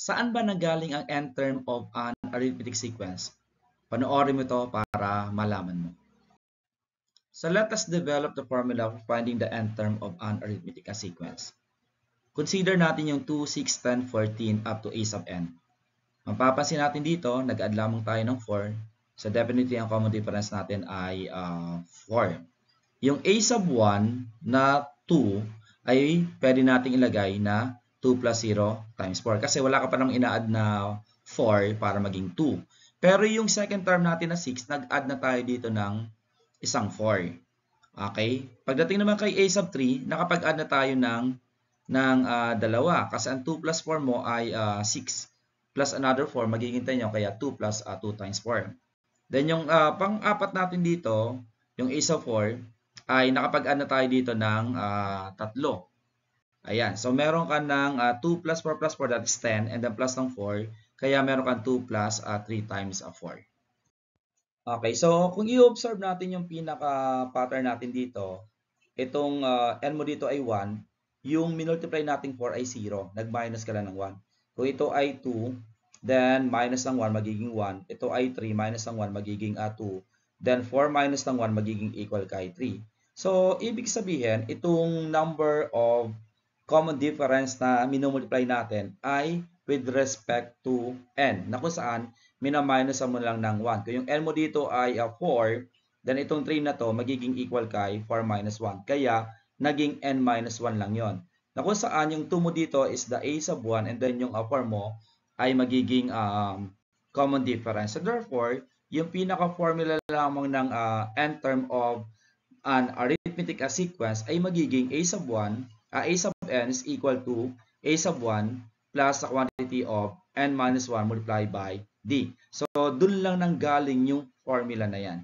Saan ba nanggaling ang nth term of an arithmetic sequence? Panoorin mo ito para malaman mo. So let us develop the formula for finding the nth term of an arithmetic sequence. Consider natin yung 2, 6, 10, 14 up to a sub n. Mapapansin natin dito, nag-add lamang tayo ng 4. So definitely ang common difference natin ay 4. Yung a sub 1 na 2 ay pwede nating ilagay na 2 plus 0 times 4 kasi wala ka pa nang ina-add na 4 para maging 2. Pero yung second term natin na 6, nag-add na tayo dito ng isang 4. Okay? Pagdating naman kay a sub 3, nakapag-add na tayo ng dalawa kasi ang 2 plus 4 mo ay 6 plus another 4, magiging 10 nyo, kaya 2 plus 2 times 4. Then yung pang-apat natin dito, yung a sub 4, ay nakapag-add na tayo dito ng tatlo. Ayan, so meron ka ng 2 plus 4 plus 4, that is 10, and then plus ng 4, kaya meron kang 2 plus 3 times 4. Okay, so kung i-observe natin yung pinaka-pattern natin dito, itong n mo dito ay 1, yung minultiply natin 4 ay 0, nag-minus ka lang ng 1. Kung ito ay 2, then minus ng 1 magiging 1. Ito ay 3, minus ng 1 magiging 2. Then 4 minus ng 1 magiging equal kay 3. So, ibig sabihin, itong number of common difference na minumultiply natin ay with respect to n, na kung saan mina-minus mo lang ng 1. Kung yung n mo dito ay 4, then itong 3 na to magiging equal kay 4 minus 1. Kaya, naging n minus 1 lang yon. Na kung saan yung 2 mo dito is the a sub 1 and then yung 4 mo ay magiging common difference. So therefore, yung pinaka-formula lamang ng n term of an arithmetic sequence ay magiging a sub 1, a sub n is equal to a sub 1 plus the quantity of n minus 1 multiplied by d. So, dun lang nanggaling yung formula na yan.